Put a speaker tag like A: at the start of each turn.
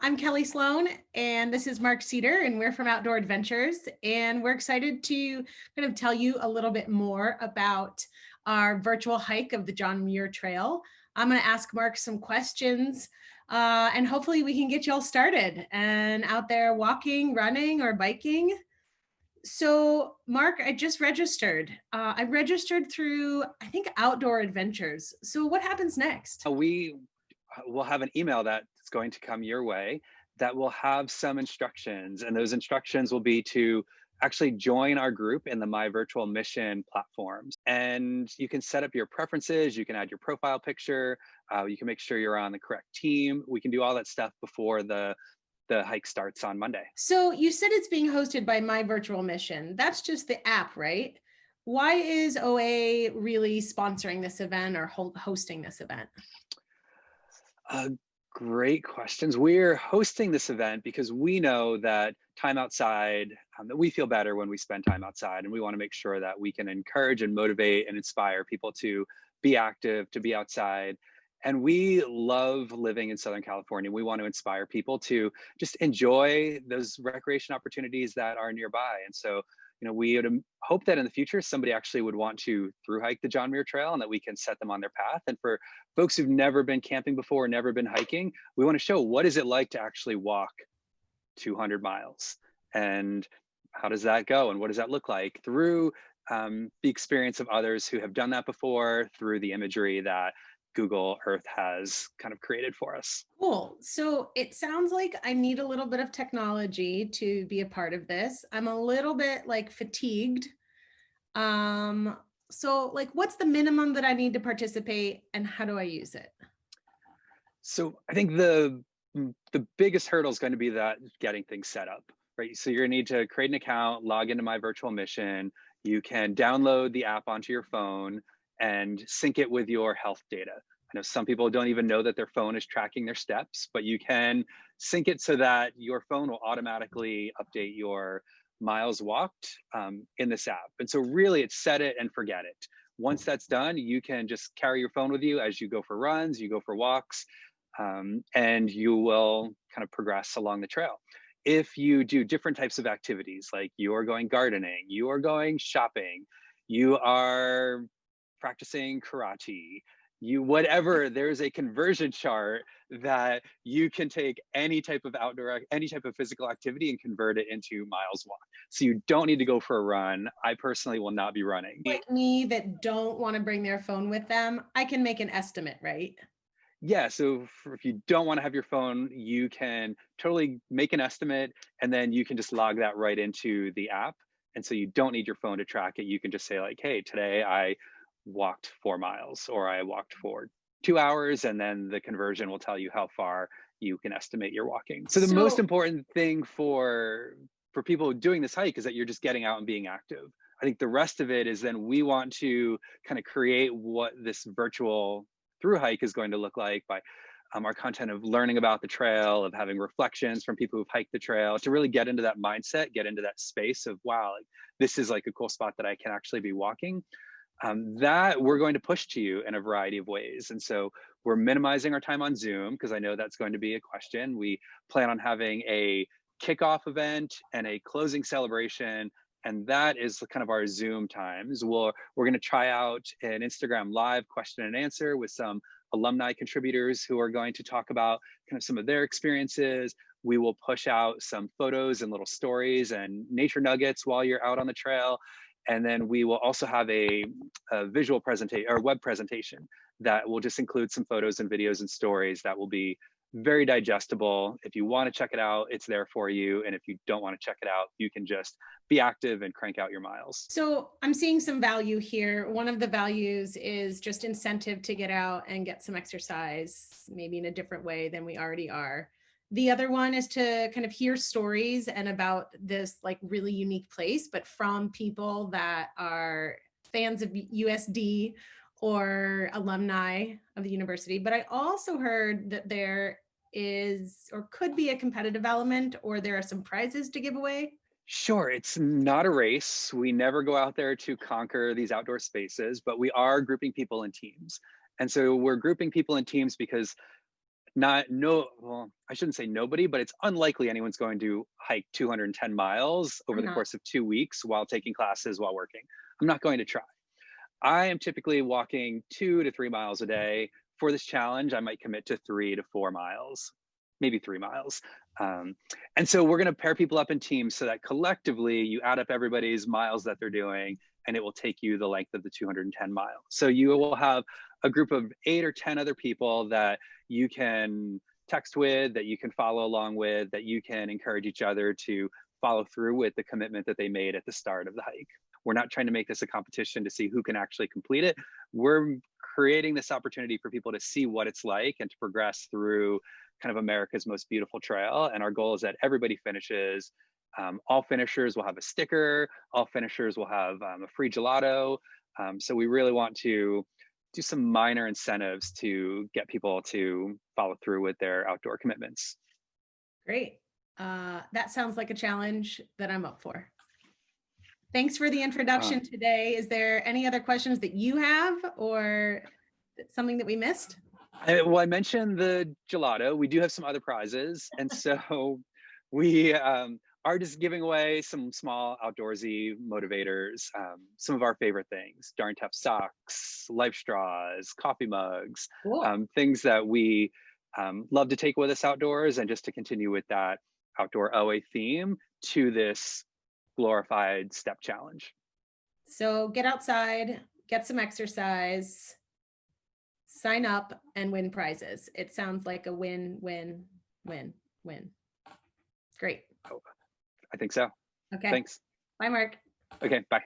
A: I'm Kelly Sloan, and this is Mark Cedar, and we're from Outdoor Adventures. And we're excited to kind of tell you a little bit more about our virtual hike of the John Muir Trail. I'm going to ask Mark some questions, and hopefully we can get you all started and out there walking, running, or biking. So, Mark, I just registered. I registered through, I think, Outdoor Adventures. So, what happens next?
B: We will have an email that's going to come your way that will have some instructions. And those instructions will be to actually join our group in the My Virtual Mission platforms. And you can set up your preferences, you can add your profile picture, you can make sure you're on the correct team. We can do all that stuff before the hike starts on Monday.
A: So you said it's being hosted by My Virtual Mission. That's just the app, right? Why is OA really sponsoring this event or hosting this event?
B: Uh, Great questions. We're hosting this event because we know that time outside, that we feel better when we spend time outside, and we want to make sure that we can encourage and motivate and inspire people to be active, to be outside. And we love living in Southern California. We want to inspire people to just enjoy those recreation opportunities that are nearby. And so, we would hope that in the future, somebody actually would want to through hike the John Muir Trail and that we can set them on their path. And for folks who've never been camping before, never been hiking, we want to show what is it like to actually walk 200 miles and how does that go and what does that look like through the experience of others who have done that before, through the imagery that Google Earth has kind of created for us.
A: Cool. So it sounds like I need a little bit of technology to be a part of this. I'm a little bit like fatigued. Um, so like what's the minimum that I need to participate and how do I use it?
B: So I think the biggest hurdle is going to be that getting things set up, right? So you're going to need to create an account, log into My Virtual Mission. You can download the app onto your phone and sync it with your health data. I know some people don't even know that their phone is tracking their steps, but you can sync it so that your phone will automatically update your miles walked in this app. And so really it's set it and forget it. Once that's done, you can just carry your phone with you as you go for runs, you go for walks, and you will kind of progress along the trail. If you do different types of activities, like you are going gardening, you are going shopping, you are practicing karate, you whatever, there's a conversion chart that you can take any type of outdoor, any type of physical activity and convert it into miles walk. So you don't need to go for a run. I personally will not be running.
A: Like me that don't want to bring their phone with them, I can make an estimate, right?
B: Yeah, so if you don't want to have your phone, you can totally make an estimate and then you can just log that right into the app. And so you don't need your phone to track it. You can just say like, hey, today I walked 4 miles or I walked for 2 hours, and then the conversion will tell you how far you can estimate you're walking. So the most
A: So
B: important thing for people doing this hike is that you're just getting out and being active. I think the rest of it is then we want to kind of create what this virtual through hike is going to look like by our content of learning about the trail, of having reflections from people who've hiked the trail, to really get into that mindset, get into that space of, wow, like, this is like a cool spot that I can actually be walking. That we're going to push to you in a variety of ways. And so we're minimizing our time on Zoom because I know that's going to be a question. We plan on having a kickoff event and a closing celebration, and that is kind of our Zoom times. We're going to try out an Instagram live question and answer with some alumni contributors who are going to talk about kind of some of their experiences. We will push out some photos and little stories and nature nuggets while you're out on the trail. And then we will also have a visual presentation or web presentation that will just include some photos and videos and stories that will be very digestible. If you want to check it out, it's there for you. And if you don't want to check it out, you can just be active and crank out your miles.
A: So I'm seeing some value here. One of the values is just incentive to get out and get some exercise, maybe in a different way than we already are. The other one is to kind of hear stories and about this like really unique place, but from people that are fans of USD or alumni of the university. But I also heard that there is or could be a competitive element or there are some prizes to give away.
B: Sure, it's not a race. We never go out there to conquer these outdoor spaces, but we are grouping people in teams. And so we're grouping people in teams because well, I shouldn't say nobody, but it's unlikely anyone's going to hike 210 miles over the
A: Uh-huh.
B: course of 2 weeks while taking classes while working. I'm not going to try. I am typically walking 2 to 3 miles a day. For this challenge, I might commit to 3 to 4 miles, maybe 3 miles. Um, and so we're going to pair people up in teams so that collectively you add up everybody's miles that they're doing, and it will take you the length of the 210 miles. So you will have a group of 8 or 10 other people that you can text with, that you can follow along with, that you can encourage each other to follow through with the commitment that they made at the start of the hike. We're not trying to make this a competition to see who can actually complete it. We're creating this opportunity for people to see what it's like and to progress through kind of America's most beautiful trail. And our goal is that everybody finishes. All finishers will have a sticker. All finishers will have a free gelato. So we really want to do some minor incentives to get people to follow through with their outdoor commitments.
A: Great. That sounds like a challenge that I'm up for. Thanks for the introduction today. Is there any other questions that you have or something that we missed?
B: Well, I mentioned the gelato. We do have some other prizes, and so we are just giving away some small outdoorsy motivators. Some of our favorite things: Darn Tough socks, life straws, coffee mugs,
A: Cool.
B: things that we love to take with us outdoors, and just to continue with that outdoor OA theme to this glorified step challenge.
A: So get outside, get some exercise, sign up and win prizes. It sounds like a win, win, win, win. Great.
B: I think so.
A: Okay.
B: Thanks.
A: Bye, Mark.
B: Okay, bye.